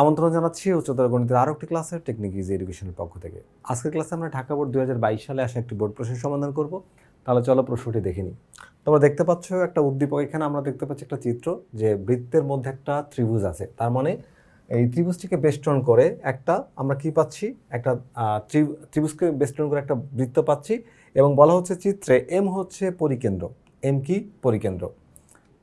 আমন্ত্রণ জানাচ্ছি উচ্চতর গণিতের আরও একটি ক্লাসের টেকনিক ইজি এডুকেশনের পক্ষ থেকে। আজকের ক্লাসে আমরা ঢাকা বোর্ড 2022 সালে আসা একটি বোর্ড প্রশ্নের সমাধান করব। তাহলে চলো প্রশ্নটি দেখে নিই। তোমরা দেখতে পাচ্ছ একটা উদ্দীপক, এখানে আমরা দেখতে পাচ্ছি একটা চিত্র যে বৃত্তের মধ্যে একটা ত্রিভুজ আছে। তার মানে এই ত্রিভুজটিকে বেষ্টন করে একটা আমরা কি পাচ্ছি, একটা ত্রিভুজকে বেষ্টন করে একটা বৃত্ত পাচ্ছি এবং বলা হচ্ছে চিত্রে এম হচ্ছে পরিকেন্দ্র। এম কি? পরিকেন্দ্র।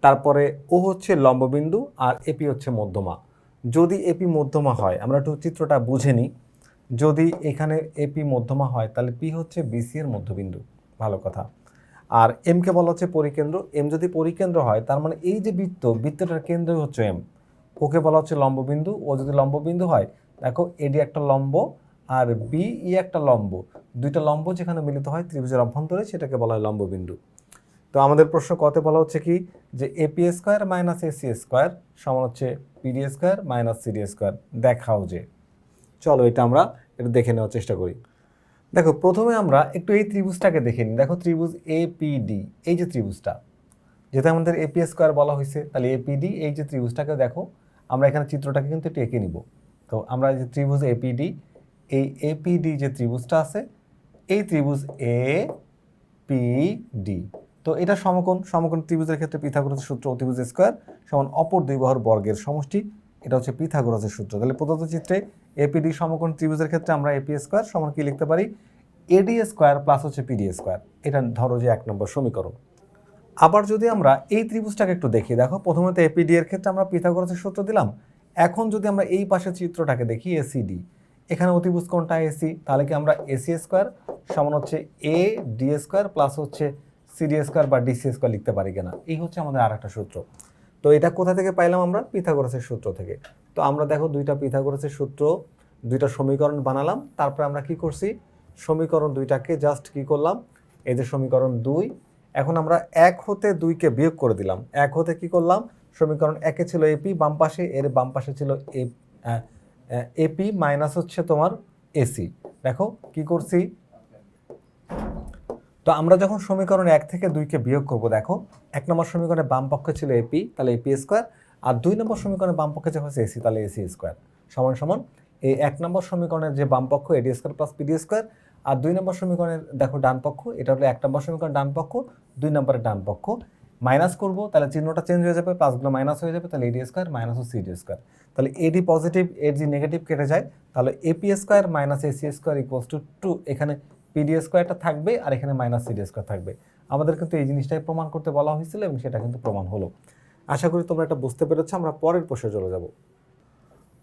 তারপরে ও হচ্ছে লম্ববিন্দু আর এপি হচ্ছে মধ্যমা। যদি এপি মধ্যমা হয়, আমরা একটু চিত্রটা বুঝে নিই। যদি এখানে এপি মধ্যমা হয় তাহলে পি হচ্ছে বিসি এর মধ্যবিন্দু, ভালো কথা। আর এমকে বলা হচ্ছে পরিকেন্দ্র। এম যদি পরিকেন্দ্র হয় তার মানে এই যে বৃত্তটার কেন্দ্র হচ্ছে এম। ওকে বলা হচ্ছে লম্ববিন্দু। ও যদি লম্ববিন্দু হয়, দেখো এডি একটা লম্ব আর বি ই একটা লম্ব, দুইটা লম্ব যেখানে মিলিত হয় ত্রিভুজের অভ্যন্তরে, সেটাকে বলা হয় লম্ববিন্দু। তো আমাদের প্রশ্ন কতে বলা হচ্ছে কি যে AP square minus AC square সমান হচ্ছে PD square minus CD square দেখাও যে। চলো এটা আমরা একটু দেখে নেওয়ার চেষ্টা করি। দেখো প্রথমে আমরা একটু এই ত্রিভুজটাকে দেখে নিই। দেখো ত্রিভুজ এপিডি, এই যে ত্রিভুজটা, যেটা আমাদের এপি স্কোয়ার বলা হয়েছে, তাহলে এপিডি এই যে ত্রিভুজটাকে দেখো, আমরা এখানে চিত্রটাকে কিন্তু একটু এঁকে নিব। তো আমরা যে ত্রিভুজ এপিডি, এই এপিডি যে ত্রিভুজটা আছে, এই ত্রিভুজ এ পি ডি, তো এটা সমকোণ ত্রিভুজের ক্ষেত্রে পিথাগোরাসের সূত্র অতিভুজ স্কোয়ার সমান অপর দুই বাহুর বর্গের সমষ্টি, এটা হচ্ছে পিথাগোরাসের সূত্র। তাহলে প্রদত্ত চিত্রে এপিডি সমকোণ ত্রিভুজের ক্ষেত্রে আমরা এপি স্কোয়ার সমান কি লিখতে পারি, এডি স্কোয়ার প্লাস হচ্ছে পিডি স্কোয়ার। এটা ধরো যে 1 নম্বর সমীকরণ। আবার যদি আমরা এই ত্রিভুজটাকে একটু দেখি, দেখো প্রথমে তো এপিডি এর ক্ষেত্রে আমরা পিথাগোরাসের সূত্র দিলাম। এখন যদি আমরা এই পাশের চিত্রটাকে দেখি এসিডি, এখানে অতিভুজ কোণটা এসি, তাহলে কি আমরা এসি স্কোয়ার সমান হচ্ছে এ ডি স্কোয়ার প্লাস হচ্ছে সিডি স্কোয়ার বা ডিসি স্কোয়ার লিখতে পারি কিনা, এই হচ্ছে আমাদের আর একটা সূত্র। তো এটা কোথা থেকে পাইলাম আমরা? পিথাগোরাসের সূত্র থেকে। তো আমরা দেখো দুইটা পিথাগোরাসের সূত্র, দুইটা সমীকরণ বানালাম। তারপরে আমরা কি করছি, সমীকরণ দুইটাকে জাস্ট কি করলাম, এই যে সমীকরণ 2, এখন আমরা 1 হতে 2কে বিয়োগ করে দিলাম। 1 হতে কি করলাম, সমীকরণ 1-এ ছিল এপি বাম পাশে, এর বাম পাশে ছিল এপি মাইনাস হচ্ছে তোমার এসি। দেখো কি করছি, তো আমরা যখন সমীকরণ 1 থেকে 2কে বিয়োগ করব, দেখো 1 নম্বর সমীকরণে বাম পক্ষে ছিল এপি, তাহলে এপি স্কোয়ার, আর 2 নম্বর সমীকরণে বাম পক্ষে যখন এসি, তাহলে এসি স্কোয়ার সমান সমান এই 1 নম্বর সমীকরণের যে বাম পক্ষ AD square plus PD square, আর 2 নম্বর সমীকরণের দেখো ডান পক্ষ, এটা হলো 1 নম্বর সমীকরণ ডান পক্ষ, 2 নম্বরের ডান পক্ষ মাইনাস করব, তাহলে চিহ্নটা চেঞ্জ হয়ে যাবে, প্লাসগুলো মাইনাস হয়ে যাবে, তাহলে AD square minus CD square, তাহলে এডি পজিটিভ, এর যে নেগেটিভ কেটে যায়, তাহলে AP square minus AC square equals to 2, এখানে পিডি স্কোয়ারটা থাকবে আর এখানে মাইনাস সিডি স্কোয়ার থাকবে। আমাদের কিন্তু এই জিনিসটাই প্রমাণ করতে বলা হয়েছিল এবং সেটা কিন্তু প্রমাণ হলো। আশা করি তোমরা এটা বুঝতে পেরেছো। আমরা পরের প্রশ্নে চলে যাব।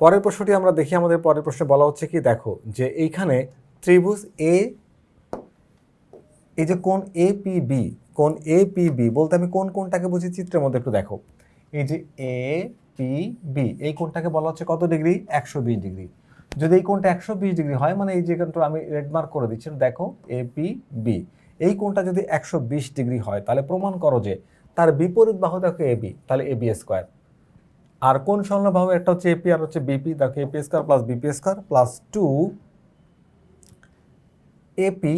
পরের প্রশ্নটি আমরা দেখি। আমাদের পরের প্রশ্নে বলা হচ্ছে কি, দেখো যে এইখানে ত্রিভুজ এ, এই যে কোণ এপিবি, কোণ এপিবি বলতে আমি কোনটাকে বুঝি চিত্রের মধ্যে একটু দেখো, এই যে এ পি বি, এই কোণটাকে বলা হচ্ছে কত ডিগ্রি, 120 ডিগ্রি। যদি এই কোণটা 120 ডিগ্রি হয়, মানে এই যে কোণটা আমি রেড মার্ক করে দিচ্ছি, দেখো এপি বি, এই কোণটা যদি 120 ডিগ্রি হয়, তাহলে প্রমাণ করো যে তার বিপরীত বাহু দেখো এবি, তাহলে এবি স্কোয়ার। আর কোণ সংলগ্ন বাহু একটা হচ্ছে এপি আর হচ্ছে বিপি, দেখো AP square plus BP square plus 2 AP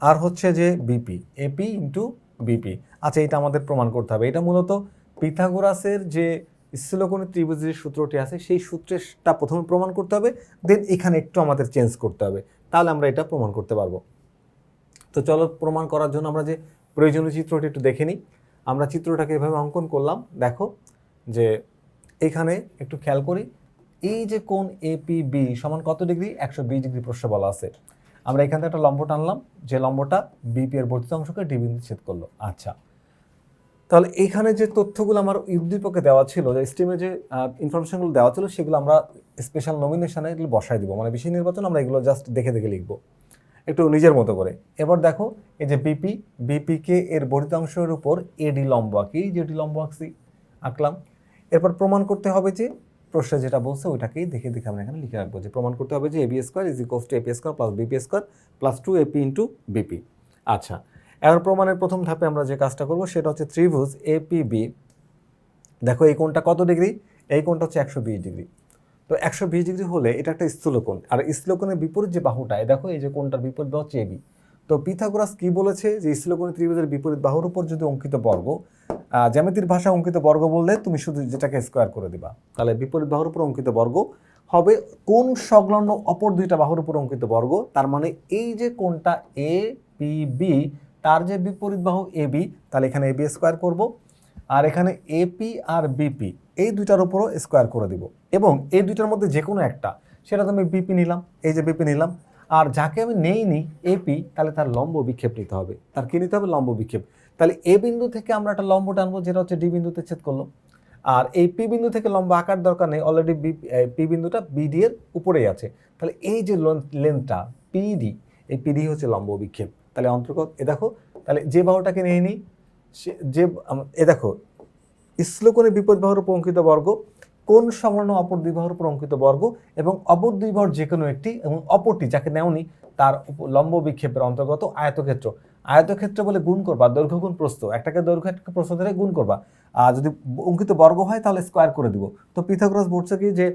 আর হচ্ছে যে বিপি, এপি ইন্টু বিপি। আচ্ছা, এটা আমাদের প্রমাণ করতে হবে। এটা মূলত পিথাগোরাসের যে স্থূলকোণী ত্রিভুজের সূত্রটি আছে, সেই সূত্রটা প্রথমে প্রমাণ করতে হবে, দেন এখানে একটু আমাদের চেঞ্জ করতে হবে, তাহলে আমরা এটা প্রমাণ করতে পারবো। তো চলো প্রমাণ করার জন্য আমরা যে প্রয়োজনীয় চিত্রটি একটু দেখে নিই। আমরা চিত্রটাকে এভাবে অঙ্কন করলাম। দেখো যে এখানে একটু খেয়াল করি, এই যে কোণ এপিবি সমান কত ডিগ্রি, 120 ডিগ্রি প্রশ্নে বলা আছে। আমরা এখান থেকে একটা লম্ব টানলাম, যে লম্বটা বিপি এর বর্ধিত অংশকে ডি বিন্দু ছেদ করলো। আচ্ছা, তাহলে এইখানে যে তথ্যগুলো আমার উদ্দীপকে দেওয়া ছিল, যে স্টিমে যে ইনফরমেশনগুলো দেওয়া ছিল, সেগুলো আমরা স্পেশাল নমিনেশনে এগুলো বসাই দিব, মানে বিষয় নির্বাচন আমরা এগুলো জাস্ট দেখে দেখে লিখবো একটু নিজের মতো করে। এবার দেখো এই যে বিপিকে এর বর্ধিত অংশের উপর এডি লম্ব আঁকি, যে এডি লম্ব আঁকলাম। এরপর প্রমাণ করতে হবে যে প্রশ্নে যেটা বলছে ওইটাকেই দেখে দেখে আমরা এখানে লিখে রাখবো, যে প্রমাণ করতে হবে যে AB square is equals to AP square plus BP square plus 2 AP into BP. আচ্ছা, এখন প্রমাণের প্রথম ধাপে আমরা যে কাজটা করবো সেটা হচ্ছে ত্রিভুজ এপিবি। দেখো এই কোণটা কত ডিগ্রি, এই কোণটা হচ্ছে 120 ডিগ্রি। তো 120 ডিগ্রি হলে এটা একটা স্থূলকোণ, আর স্থূলকোণের বিপরীত যে বাহুটায় দেখো এই যে কোণটার বিপরীত বাহু হচ্ছে এবি। তো পিথাগোরাস কি বলেছে, যে স্থূলকোণী ত্রিভুজের বিপরীত বাহুর উপর যদি অঙ্কিত বর্গ জ্যামিতির ভাষা অঙ্কিত বর্গ বললে তুমি শুধু যেটাকে স্কোয়ার করে দিবা। তাহলে বিপরীত বাহুর উপর অঙ্কিত বর্গ হবে কোণ সংলগ্ন অপর দুইটা বাহুর উপর অঙ্কিত বর্গ। তার মানে এই যে কোণটা এ পি বি তার যে বিপরীত বাহু এ বি, তাহলে এখানে এ বি স্কোয়ার করবো, আর এখানে এপি আর বিপি এই দুইটার উপরও স্কোয়ার করে দিব। এবং এই দুইটার মধ্যে যে কোনো একটা, সেটা তো আমি বিপি নিলাম, এই যে বিপি নিলাম। আর যাকে আমি নেইনি এপি, তাহলে তার লম্ব বিক্ষেপ নিতে হবে। তার কি নিতে হবে? লম্ব বিক্ষেপ। তাহলে এ বিন্দু থেকে আমরা একটা লম্ব টানবো, যেটা হচ্ছে ডি বিন্দুতে ছেদ করলো। আর এই পি বিন্দু থেকে লম্ব আঁকার দরকার নেই, অলরেডি পি বিন্দুটা বিডি এর উপরেই আছে। তাহলে এই যে লেন্থটা পিডি, এই পিডি হচ্ছে লম্ব বিক্ষেপ। তাহলে অন্তর্গত এ দেখো, তাহলে যে বাহুটাকে নিয়ে নিই, যে এ দেখো স্থূলকোণের বিপরীত বাহুর উপর অঙ্কিত বর্গ, কোণ সংলগ্ন অপর দুই বাহুর উপর অঙ্কিত বর্গ, এবং অপর দুই বাহুর যে কোনো একটি এবং অপরটি যাকে নেওনি তার লম্ব বিক্ষেপের অন্তর্গত আয়তক্ষেত্র। আয়তক্ষেত্র বলে গুণ করবা, দৈর্ঘ্য গুণ প্রস্থ, একটাকে দৈর্ঘ্য একটাকে প্রস্থ ধরে গুণ করবা। আর যদি অঙ্কিত বর্গ হয় তাহলে স্কোয়ার করে দিব। তো পিথাগোরাস বলছে কি যে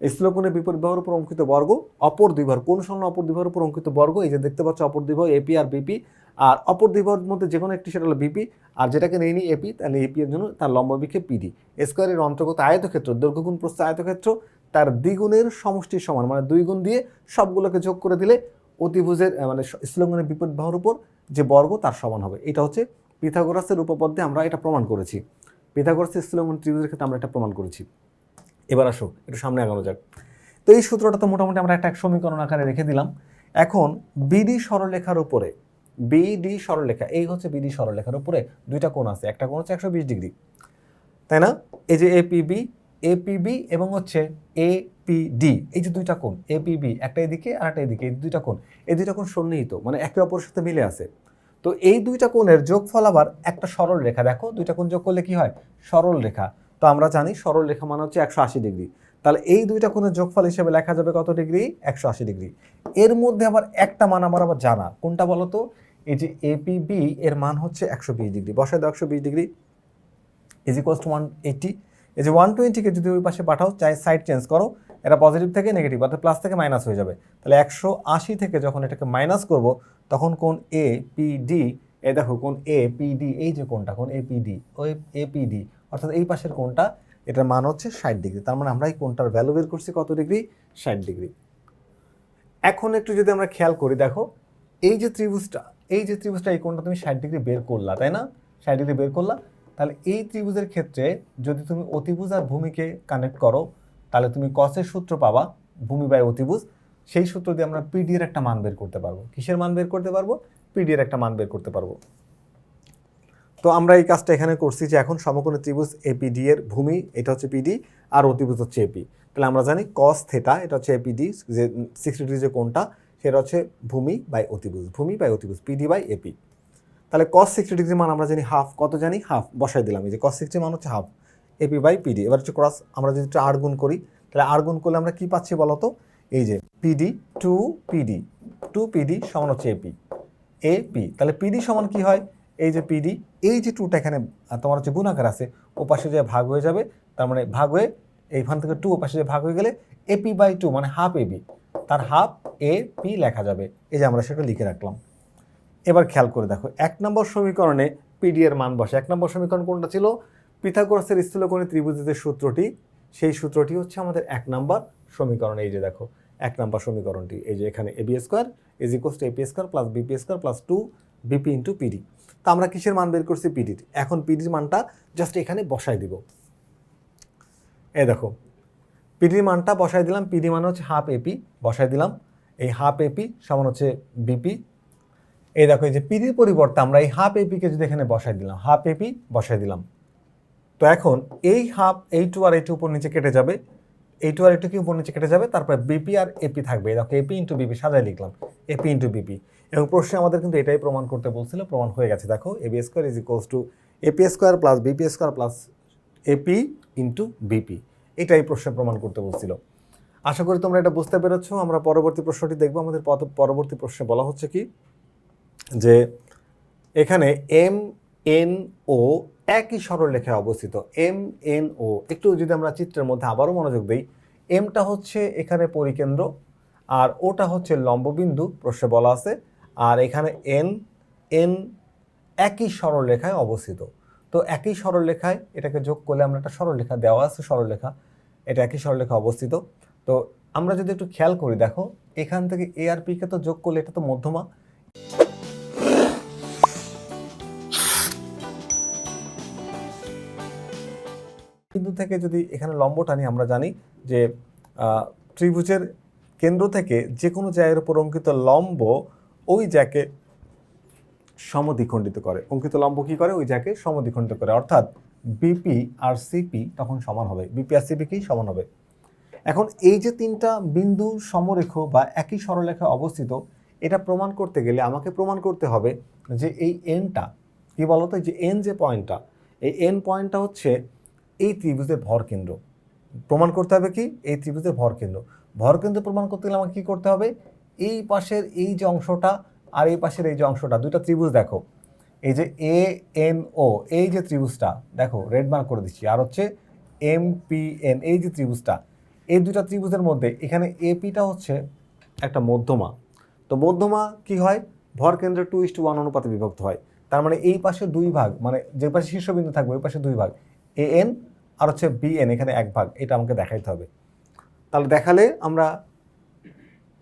স্থূলকোণের বিপরীত বাহুর উপর অঙ্কিত বর্গ অপর দুই বাহু, কোণ সংলগ্ন অপর দুই বাহুর উপর অঙ্কিত বর্গ, এই যে দেখতে পাচ্ছ অপর দুই বাহু এপি আর বিপি, আর অপর দুই বাহুর মধ্যে যে কোনো একটি সেটা হলো বিপি, আর যেটাকে নেই নি এপি, তাহলে এপি এর জন্য তার লম্ব বিক্ষেপ পিডি। স্কোয়ারের অন্তর্গত আয়তক্ষেত্র দৈর্ঘ্য গুণ প্রস্থ আয়তক্ষেত্র তার দ্বিগুণের সমষ্টির সমান, মানে 2 গুণ দিয়ে সবগুলোকে যোগ করে দিলে অতিভুজের মানে স্থূলকোণের বিপরীত বাহুর উপর যে বর্গ তার সমান হবে। এটা হচ্ছে পিথাগোরাসের উপপাদ্যে আমরা এটা প্রমাণ করেছি। পিথাগোরাসের স্থূলকোণ ত্রিভুজের ক্ষেত্রে আমরা এটা প্রমাণ করেছি। এবার আসো একটু সামনে আগানো যাক। তো এই সূত্রটা তো মোটামুটি আমরা একটা সমীকরণ আকারে রেখে দিলাম। এখন বিডি সরলরেখার উপরে, বিডি সরলরেখা, এই হচ্ছে বিডি সরলরেখার উপরে দুইটা কোণ আছে, একটা কোণ হচ্ছে 120 ডিগ্রি, তাই না? এই যে এপিবি, এপিবি এবং হচ্ছে এপিডি, এই যে দুইটা কোণ এপিবি, একটা এদিকে আর একটা এদিকে, এই দুইটা কোণ, এই দুইটা কোণ সন্নিহিত, মানে একে অপরের সাথে মিলে আছে। তো এই দুইটা কোণের যোগফল আবার একটা সরল রেখা। দেখো দুইটা কোণ যোগ করলে কি হয়? সরল রেখা। তো আমরা জানি সরল রেখা মানে হচ্ছে 180 ডিগ্রি। তাহলে এই দুইটা কোণের যোগফল হিসেবে লেখা যাবে কত ডিগ্রি? 180 ডিগ্রি। এর মধ্যে আবার একটা মান আমার আবার জানা, কোনটা বলো তো? এই যে এপিবি এর মান হচ্ছে 120 ডিগ্রি। বসায় দাও 120 ডিগ্রি ইজ ইকুয়ালস টু 180। এই যে 120কে যদি ওই পাশে পাঠাও, চাই সাইড চেঞ্জ করো, এটা পজিটিভ থেকে নেগেটিভ অর্থাৎ প্লাস থেকে মাইনাস হয়ে যাবে। তাহলে 180 থেকে যখন এটাকে মাইনাস করব তখন কোণ এ পি ডি, এই দেখো কোণ এ পি ডি, এই যে কোণটা কোণ এপিডি, ওই এপিডি অর্থাৎ এই পাশের কোণটা, এটার মান হচ্ছে 60 ডিগ্রি। তার মানে আমরা এই কোণটার ভ্যালু বের করছি কত ডিগ্রি? 60 ডিগ্রি। এখন একটু যদি আমরা খেয়াল করি, দেখো এই যে ত্রিভুজটা, এই যে ত্রিভুজটা, এই কোণটা তুমি 60 ডিগ্রি বের করলা, তাই না? 60 ডিগ্রি বের করলা। তাহলে এই ত্রিভুজের ক্ষেত্রে যদি তুমি অতিভুজ আর ভূমিকে কানেক্ট করো, তাহলে তুমি কসের সূত্র পাবা, ভূমি বাই অতিভুজ। সেই সূত্র দিয়ে আমরা পিডি এর একটা মান বের করতে পারবো। কিসের মান বের করতে পারবো? পিডি এর একটা মান বের করতে পারবো। তো আমরা এই কাজটা এখানে করছি যে এখন সমকোণী ত্রিভুজ এপিডি এর ভূমি এটা হচ্ছে পিডি আর অতিভুজ হচ্ছে এপি। তাহলে আমরা জানি কস থেটা এটা হচ্ছে এপিডি, যে 60 ডিগ্রি যে কোণটা সেটা হচ্ছে ভূমি বাই অতিভুজ, ভূমি বাই অতিভুজ পিডি বাই এপি। তাহলে cos 60 ডিগ্রি মান আমরা জানি হাফ, কত জানি? হাফ, বসাই দিলাম। এই যে cos 60 মান হচ্ছে হাফ এপি বাই পিডি। এবার হচ্ছে ক্রস, আমরা যদি আর গুণ করি, তাহলে আর গুণ করলে আমরা কি পাচ্ছি বলতো? এই যে পিডি 2 পিডি সমান হচ্ছে এপি, এপি। তাহলে পিডি সমান কি হয়? এই যে পিডি, এই যে 2টা এখানে তোমার হচ্ছে গুণাকার আছে, ও পাশে যে ভাগ হয়ে যাবে, তার মানে ভাগ হয়ে এইখান থেকে 2 ও পাশে যে ভাগ হয়ে গেলে এপি বাই 2 মানে হাফ এবি, তার হাফ এপি লেখা যাবে। এই যে আমরা সেটা লিখে রাখলাম। এবার খেয়াল করে দেখো 1 নম্বর সমীকরণে পিডি এর মান বসে। 1 নম্বর সমীকরণ কোনটা ছিল? পিথাগোরাসের স্থূলকোণী ত্রিভুজের যে সূত্রটি, সেই সূত্রটি হচ্ছে আমাদের 1 নম্বর সমীকরণ। এই যে দেখো 1 নম্বর সমীকরণটি, এই যে এখানে AB square is equals to AP square plus BP square plus 2 BP into PD. তো আমরা কিসের মান বের করছি? পিডির। এখন পিডির মানটা জাস্ট এখানে বসাই দিব। এই দেখো পিডির মানটা বসাই দিলাম। পিডি মান হচ্ছে হাফ এপি, বসাই দিলাম। এই হাফ এপি সমান হচ্ছে বিপি। এই দেখো এই যে পিডির পরিবর্তে আমরা এই হাফ এপিকে যদি এখানে বসাই দিলাম, হাফ এপি বসাই দিলাম। তো এখন এই হাফ এই টু আর এই টু উপর নিচে কেটে যাবে, এই টু আর এই টু কি উপর নিচে কেটে যাবে, তারপরে বিপি আর এপি থাকবে। দেখো এপি ইন্টু বিপি সাজাই লিখলাম, এপি ইন্টু বিপি। এবং প্রশ্নে আমাদের কিন্তু এটাই প্রমাণ করতে বলছিল, প্রমাণ হয়ে গেছে। দেখো AB square is equals to AP square plus BP square plus AP into BP, এটাই প্রশ্নে প্রমাণ করতে বলছিল। আশা করি তোমরা এটা বুঝতে পেরেছো। আমরা পরবর্তী প্রশ্নটি দেখবো। আমাদের পরবর্তী প্রশ্নে বলা হচ্ছে কি যে এখানে এম এন ও একই সরলরেখায় অবস্থিত। এম এন ও, একটু যদি আমরা চিত্রের মধ্যে আবারও মনোযোগ দিই, এমটা হচ্ছে এখানে পরিকেন্দ্র আর ওটা হচ্ছে লম্ববিন্দু, প্রশ্নে বলা আছে। আর এখানে এন এন একই সরলরেখায় অবস্থিত। তো একই সরলরেখায় এটাকে যোগ করলে আমরা একটা সরলরেখা দেওয়া আছে, সরলরেখা এটা একই সরলরেখা অবস্থিত। তো আমরা যদি একটু খেয়াল করি, দেখো এখান থেকে এ আর পি কে তো যোগ করলে এটা তো মধ্যমা, বিন্দু থেকে যদি এখানে লম্ব টানি, আমরা জানি যে ত্রিভুজের কেন্দ্র থেকে যে কোনো জায়গার উপর অঙ্কিত লম্ব ওই জায়গাকে সমদ্বিখণ্ডিত করে। অঙ্কিত লম্ব কি করে? ওই জায়গাকে সমদ্বিখণ্ডিত করে, অর্থাৎ বিপি আর সিপি তখন সমান হবে, বিপি আর সিপি কি সমান হবে। এখন এই যে তিনটা বিন্দু সমরেখ বা একই সরলরেখায় অবস্থিত, এটা প্রমাণ করতে গেলে আমাকে প্রমাণ করতে হবে যে এই এনটা কি বলতো, যে এন যে পয়েন্টটা, এই এন পয়েন্টটা হচ্ছে এই ত্রিভুজের ভরকেন্দ্র। প্রমাণ করতে হবে কি? এই ত্রিভুজের ভরকেন্দ্র। ভরকেন্দ্র প্রমাণ করতে গেলে আমাকে কি করতে হবে? এই পাশের এই যে অংশটা আর এই পাশের এই যে অংশটা, দুইটা ত্রিভুজ দেখো, এই যে এ এন ও, এই যে ত্রিভুজটা দেখো রেড মার্ক করে দিচ্ছি, আর হচ্ছে এম পি এন, এই যে ত্রিভুজটা, এই দুইটা ত্রিভুজের মধ্যে এখানে এপিটা হচ্ছে একটা মধ্যমা। তো মধ্যমা কি হয়? ভরকেন্দ্র 2:1 অনুপাতে বিভক্ত হয়। তার মানে এই পাশে দুই ভাগ, মানে যে পাশে শীর্ষবিন্দু থাকবে ওই পাশে দুই ভাগ, এ এন আর হচ্ছে বি এন, এখানে এক ভাগ, এটা আমাকে দেখাইতে হবে। তাহলে দেখালে আমরা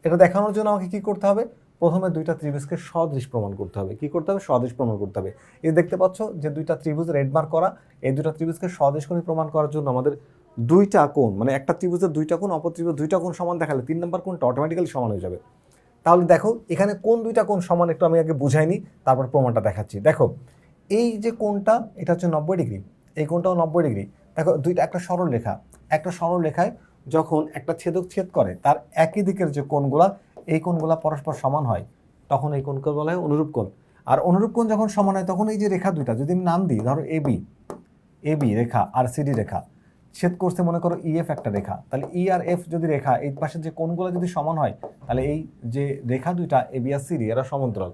এটা দেখানোর জন্য আমাকে কি করতে হবে? প্রথমে দুইটা ত্রিভুজকে সদৃশ প্রমাণ করতে হবে। কি করতে হবে? সদৃশ প্রমাণ করতে হবে। এই দেখতে পাচ্ছ যে দুইটা ত্রিভুজ রেড মার্ক করা, এই দুইটা ত্রিভুজকে সদৃশ কোণে প্রমাণ করার জন্য আমাদের দুইটা কোণ, মানে একটা ত্রিভুজের দুইটা কোণ, অপর ত্রিভুজ দুইটা কোণ সমান দেখালে 3 নম্বর কোণটা অটোমেটিক্যালি সমান হয়ে যাবে। তাহলে দেখো এখানে কোন দুইটা কোণ সমান একটু আমি আগে বুঝাইনি, তারপর প্রমাণটা দেখাচ্ছি। দেখো এই যে কোণটা, এটা হচ্ছে 90 ডিগ্রি, এই কোণটাও 90 ডিগ্রি। দেখো দুইটা একটা সরল রেখা, একটা সরল রেখায় যখন একটা ছেদক ছেদ করে তার একই দিকের যে কোণগুলা, এই কোণগুলা পরস্পর সমান হয়, তখন এই কোণকে বলা হয় অনুরূপ কোণ। আর অনুরূপ কোণ যখন সমান হয় তখন এই যে রেখা দুইটা যদি আমি নাম দিই, ধরো এবি, এবি রেখা আর সিডি রেখা ছেদ করছে, মনে করো ইএফ একটা রেখা, তাহলে ই আর এফ যদি রেখা এই পাশের যে কোণগুলো যদি সমান হয়, তাহলে এই যে রেখা দুইটা এবি আর সিডি এরা সমান্তরাল।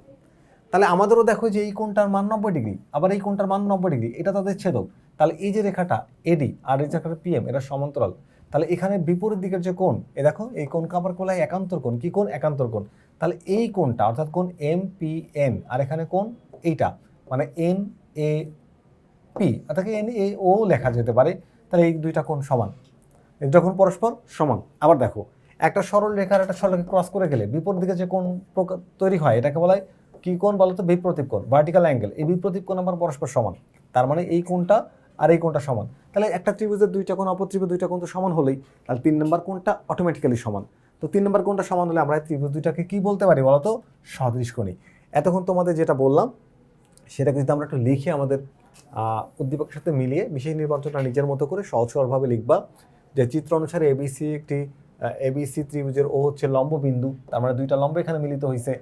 তাহলে আমাদেরও দেখো যে এই কোণটার মান 90 ডিগ্রি, আবার এই কোণটার মান 90 ডিগ্রি, এটা তাদের ছেদক। তাহলে এই যে রেখাটা এডি আর এই রেখাটা পিএম, এরা সমান্তরাল। তাহলে এখানে বিপরীত দিকের যে কোণ, এ দেখো এই কোণকে আবার বলা হয় একান্তর কোণ। কি কোণ? একান্তর কোণ। তাহলে এই কোণটা অর্থাৎ কোণ এম পি এন, আর এখানে কোণ এইটা মানে এন এ পি, অর্থাৎ এন এ ও লেখা যেতে পারে। তাহলে এই দুইটা কোণ সমান, যখন পরস্পর সমান। আবার দেখো একটা সরল রেখার একটা সরলরেখা ক্রস করে গেলে বিপরীত দিকে যে কোণ তৈরি হয়, এটাকে বলা হয় কি কোণ বলতো? বিপ্রতীপ কোণ, ভার্টিক্যাল অ্যাঙ্গেল। এই বিপ্রতীপ কোণ আবার পরস্পর সমান, তার মানে এই কোণটা আর এই কোণটা সমান। তাহলে একটা ত্রিভুজের দুইটা কোণ, অপর ত্রিভুজ দুইটা কোণ তো সমান হলেই, তাহলে 3 নম্বর কোণটা অটোমেটিক্যালি সমান। তো 3 নম্বর কোণটা সমান হলে আমরা ত্রিভুজ দুইটাকে কি বলতে পারি বলতো? সদৃশকোণী। এতক্ষণ তোমাদের যেটা বললাম সেটাকে যদি আমরা একটু লিখে আমাদের উদ্দীপকের সাথে মিলিয়ে বিশেষ নির্বাচনটা নিজের মতো করে সহজ সরলভাবে লিখবা যে চিত্র অনুসারে এবিসি একটি এবিসি ত্রিভুজের ও হচ্ছে লম্ব বিন্দু, তার মানে দুইটা লম্ব এখানে মিলিত হয়েছে।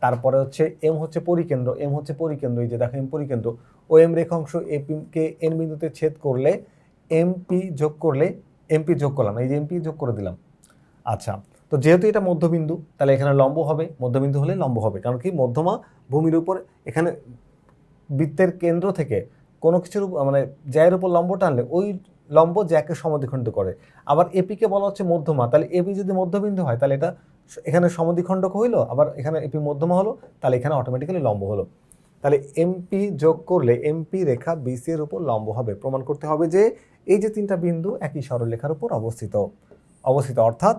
তারপরে হচ্ছে এম হচ্ছে পরিকেন্দ্র, এম হচ্ছে পরিকেন্দ্র, এই যে দেখো এম পরিকেন্দ্র। ও এম রেখাংশ এপিকে এন বিন্দুতে ছেদ করলে এমপি যোগ করলে, এমপি যোগ করলাম, এই যে এমপি যোগ করে দিলাম। আচ্ছা, তো যেহেতু এটা মধ্যবিন্দু তাহলে এখানে লম্ব হবে, মধ্যবিন্দু হলে লম্ব হবে, কারণ কি মধ্যমা ভূমির উপর, এখানে বৃত্তের কেন্দ্র থেকে কোনো কিছুর মানে জ্যায়ের উপর লম্ব টানলে ওই লম্ব জ্যাকে সমদ্বিখণ্ড করে। আবার এপিকে বলা হচ্ছে মধ্যমা, তাহলে এপি যদি মধ্যবিন্দু হয় তাহলে এটা এখানে সমদ্বিখণ্ডক হইলো, আবার এখানে এপি মধ্যমা হলো, তাহলে এখানে অটোমেটিক্যালি লম্ব হলো। তাহলে এমপি যোগ করলে এমপি রেখা বিসি এর উপর লম্ব হবে। প্রমাণ করতে হবে যে এই যে তিনটা বিন্দু একই সরলরেখার উপর অবস্থিত অর্থাৎ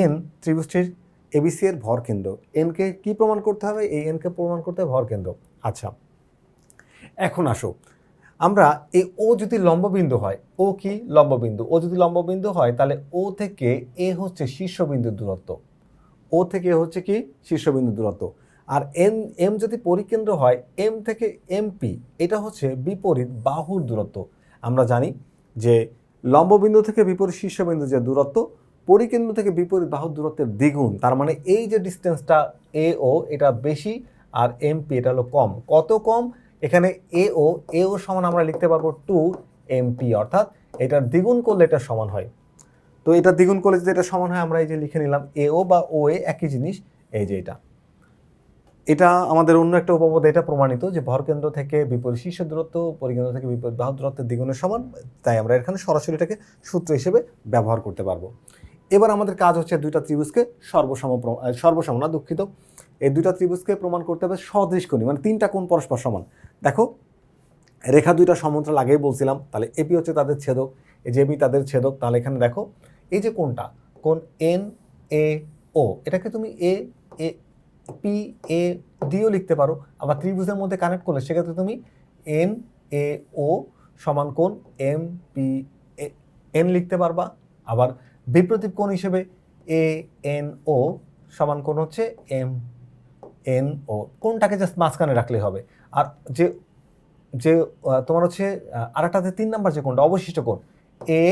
এন ত্রিভুজটির এবিসি এর ভরকেন্দ্র। এনকে কি প্রমাণ করতে হবে? এই এনকে প্রমাণ করতে হবে ভরকেন্দ্র। আচ্ছা, এখন আসো আমরা এই ও যদি লম্ববিন্দু হয়, ও কি লম্ববিন্দু? ও যদি লম্ববিন্দু হয় তাহলে ও থেকে এ হচ্ছে শীর্ষবিন্দুর দূরত্ব, ও থেকে হচ্ছে কি শীর্ষবিন্দুর দূরত্ব। আর এম যদি পরিকেন্দ্র হয়, এম থেকে এমপি এটা হচ্ছে বিপরীত বাহুর দূরত্ব। আমরা জানি যে লম্ববিন্দু থেকে বিপরীত শীর্ষবিন্দু যে দূরত্ব, পরিকেন্দ্র থেকে বিপরীত বাহুর দূরত্বের দ্বিগুণ। তার মানে এই যে ডিস্টেন্সটা এ ও এটা বেশি আর এমপি এটা হলো কম। কত কম? এখানে এ ও সমান আমরা লিখতে পারবো 2 এমপি, অর্থাৎ এটার দ্বিগুণ করলে এটা সমান হয়। তো এটা দ্বিগুণ করলে যদি এটা সমান হয়, আমরা এই যে লিখে নিলাম এও বা ও এ একই জিনিস। এই যে এটা আমাদের অন্য একটা উপপাদ্য এটা প্রমাণিত যে ভরকেন্দ্র থেকে বিপরীত শীর্ষ দূরত্ব পরিকেন্দ্র থেকে বিপরীত বাহু দূরত্বের দ্বিগুণের সমান, তাই আমরা এখানে সরাসরি এটাকে সূত্র হিসেবে ব্যবহার করতে পারবো। এবার আমাদের কাজ হচ্ছে দুইটা ত্রিভুজকে সর্বসম না, দুঃখিত, এই দুইটা ত্রিভুজকে প্রমাণ করতে হবে সদৃশকোণী, মানে তিনটা কোণ পরস্পর সমান। দেখো রেখা দুইটা সমান্তরাল আগেই বলছিলাম, তাহলে এপি হচ্ছে তাদের ছেদক, এই যে এপি তাদের ছেদক। তাহলে এখানে দেখো এই যে কোণটা, কোণ এন এ ও, এটাকে তুমি এ এ পি এ দিয়েও লিখতে পারো, আবার ত্রিভুজের মধ্যে কানেক্ট করলে সেক্ষেত্রে তুমি এন এ ও সমান কোণ এম পি এন লিখতে পারবা। আবার বিপ্রতীপ কোণ হিসেবে এ এন ও সমান কোণ হচ্ছে এম এন ও, কোণটাকে জাস্ট মাঝখানে রাখলেই হবে। আর যে যে তোমার হচ্ছে আরেকটাতে 3 নাম্বার যে কোণটা অবশিষ্ট কোণ এ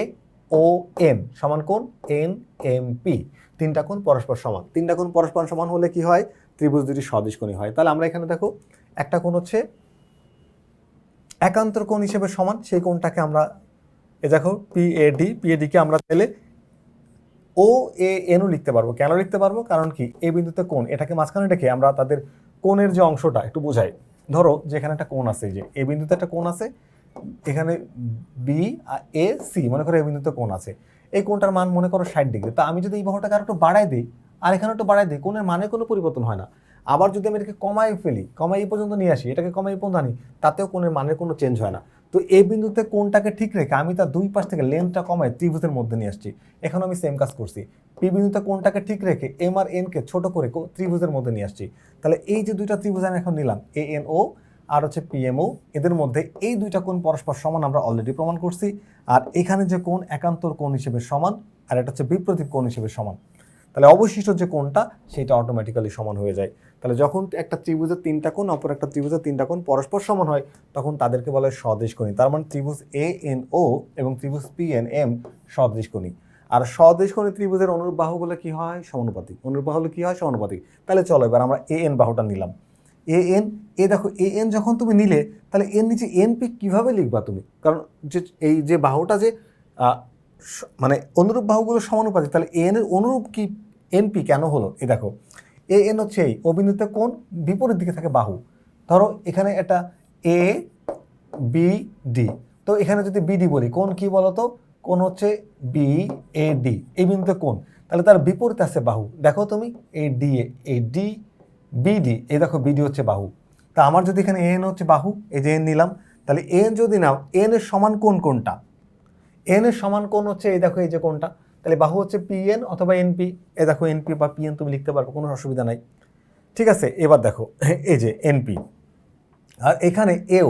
ও এন সমান কোণ এন এম পি, তিনটা কোণ পরস্পর সমান। তিনটা কোণ পরস্পর সমান হলে কি হয়, ত্রিভুজ দুটি সদৃশ কোণী হয়। তাহলে আমরা এখানে দেখো একটা কোণ হচ্ছে একান্তর কোণ হিসেবে সমান, সেই কোণটাকে আমরা দেখো পিএডি কে আমরা তাহলে ও এ এনও লিখতে পারবো। কেন লিখতে পারবো, কারণ কি এই বিন্দুতে কোণ, এটাকে মাঝখানে রেখে আমরা তাদের কোণের যে অংশটা একটু বোঝাই। ধরো যে এখানে একটা কোণ আছে, যে এই বিন্দুতে একটা কোণ আছে, এখানে বি এ সি, মনে করো এই বিন্দুতে কোণ আছে, এই কোণটার মান মনে করো 60 ডিগ্রি। তা আমি যদি এই বাহুটাকে আর একটু বাড়াই দিই আর এখানে একটু বাড়াই দিই, কোণের মানে কোনো পরিবর্তন হয় না। আবার যদি আমি এটাকে কমাই ফেলি, কমাই এই পর্যন্ত নিয়ে আসি, এটাকে কমাই এই পর্যন্ত আনি, তাতেও কোণের মানের কোনো চেঞ্জ হয় না। তো এই বিন্দুতে কোণটাকে ঠিক রেখে আমি তার দুই পাশ থেকে লেন্থটা কমাই ত্রিভুজের মধ্যে নিয়ে আসছি। এখন আমি সেম কাজ করছি, পি বিন্দুতে কোণটাকে ঠিক রেখে এম আর এন কে ছোট করে ত্রিভুজের মধ্যে নিয়ে আসছি। তাহলে এই যে দুইটা ত্রিভুজ আমি এখন নিলাম এ এন ও আর হচ্ছে পিএমও, এদের মধ্যে এই দুইটা কোণ পরস্পর সমান আমরা অলরেডি প্রমাণ করছি। আর এখানে যে কোণ একান্তর কোণ হিসেবে সমান, আর এটা হচ্ছে বিপ্রতীপ কোণ হিসেবে সমান। তাহলে অবশিষ্ট যে কোণটা সেটা অটোমেটিক্যালি সমান হয়ে যায়। তাহলে যখন একটা ত্রিভুজের তিনটা কোণ অপর একটা ত্রিভুজের তিনটা কোণ পরস্পর সমান হয়, তখন তাদেরকে বলা হয় সদৃশকোণী। তার মানে ত্রিভুজ এ এন ও এবং ত্রিভুজ পি এন এম সদৃশকোণী। আর সদৃশকোণী ত্রিভুজের অনুরূপ বাহুগুলো কি হয়, সমানুপাতিক। অনুরূপ বাহু কি হয়, সমানুপাতিক। তাহলে চলো এবার আমরা এ এন বাহুটা নিলাম। এ এন, এ দেখো এ এন যখন তুমি নিলে, তাহলে এর নিচে এন পি কীভাবে লিখবা তুমি, কারণ যে এই যে বাহুটা যে মানে অনুরূপ বাহুগুলো সমানুপাতিক, তাহলে এ এন এর অনুরূপ কি এনপি কেন হলো, এ দেখো এ এন হচ্ছে এই অবিন্দুতে কোণ, বিপরীত দিকে থাকে বাহু। ধরো এখানে এটা এ বি ডি, তো এখানে যদি বিডি বলি, কোণ কি বলতো, কোণ হচ্ছে বি এ ডি, এই বিন্দুতে কোণ, তাহলে তার বিপরীত আছে বাহু। দেখো তুমি এই ডি এই ডি বিডি, এই দেখো বিডি হচ্ছে বাহু। তা আমার যদি এখানে এন হচ্ছে বাহু, এই যে এন নিলাম, তাহলে এন যদি নাও, এন এর সমান কোণ কোনটা, এন এর সমান কোণ হচ্ছে এই দেখো এই যে কোণটা, তাহলে বাহু হচ্ছে পিএন অথবা এনপি। এ দেখো এনপি বা পিএন তুমি লিখতে পারবো, কোনো অসুবিধা নাই। ঠিক আছে, এবার দেখো এই যে এনপি, আর এখানে এও,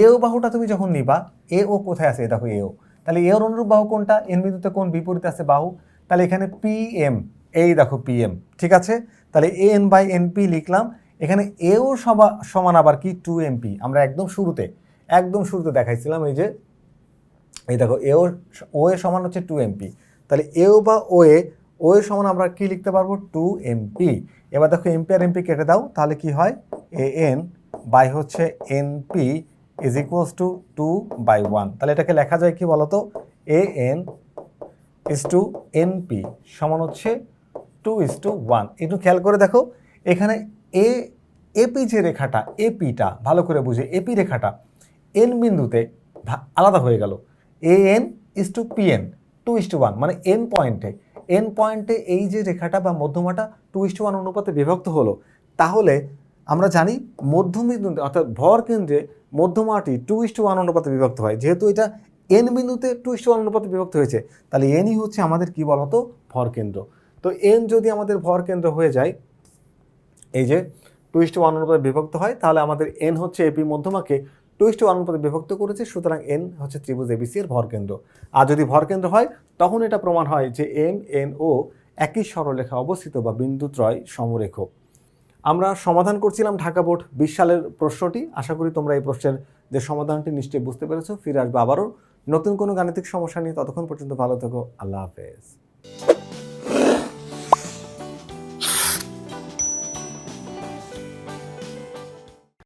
এও বাহুটা তুমি যখন নিবা, এও কোথায় আছে, দেখো এও, তাহলে এর অনুরূপ বাহু কোনটা, এন বিন্দুতে কোণ বিপরীত আছে বাহু, তাহলে এখানে পিএম, এই দেখো পিএম। ঠিক আছে, তাহলে এন বাই এনপি লিখলাম। এখানে এও সমান আবার কি 2mp, আমরা একদম শুরুতে দেখাইছিলাম, এই যে এই দেখো এও ও এ সমান হচ্ছে 2mp, তাহলে এও বা ও এ সমান আমরা কি লিখতে পারবো 2mp। এবার দেখো এমপি আর এমপি কেটে দাও, তাহলে কি হয় এ এন বাই হচ্ছে এনপি ইজ ইকুয়ালস টু 2/1। তাহলে এটাকে লেখা যায় কি বলতো, A N is to NP সমান হচ্ছে 2:1। একটু খেয়াল করে দেখো এখানে এপি যে রেখাটা, এপিটা ভালো করে বুঝে, এপি রেখাটা এন বিন্দুতে আলাদা হয়ে গেল, A N is to PN 2:1, মানে এন পয়েন্টে এই যে রেখাটা বা মধ্যমাটা 2:1 অনুপাতে বিভক্ত হলো। তাহলে আমরা জানি মধ্যবিন্দুতে অর্থাৎ ভর কেন্দ্রে মধ্যমাটি 2:1 অনুপাতে বিভক্ত হয়। যেহেতু এটা এন বিন্দুতে 2:1 অনুপাতে বিভক্ত হয়েছে, তাহলে এনই হচ্ছে আমাদের কি বলতো ভর কেন্দ্র। তো এন যদি আমাদের ভর কেন্দ্র হয়ে যায়, এই যে 2:1 অনুপাতে বিভক্ত হয়, তাহলে আমাদের এন হচ্ছে এপি মধ্যমাকে 2:1 অনুপাতে বিভক্ত করেছে, সুতরাং এন হচ্ছে ত্রিভুজ এবিসি এর ভর কেন্দ্র। আর যদি ভর কেন্দ্র হয়, তখন এটা প্রমাণ হয় যে এম এন ও একই সরলরেখা অবস্থিত বা বিন্দুত্রয় সমরেখ। আমরা সমাধান করছিলাম ঢাকা বোর্ড 20 সালের প্রশ্নটি। আশা করি তোমরা এই প্রশ্নের যে সমাধানটি নিশ্চয়ই বুঝতে পেরেছো। ফিরে আসবে আবারও নতুন কোনো গাণিতিক সমস্যা নিয়ে, ততক্ষণ পর্যন্ত ভালো থেকো, আল্লাহ হাফেজ।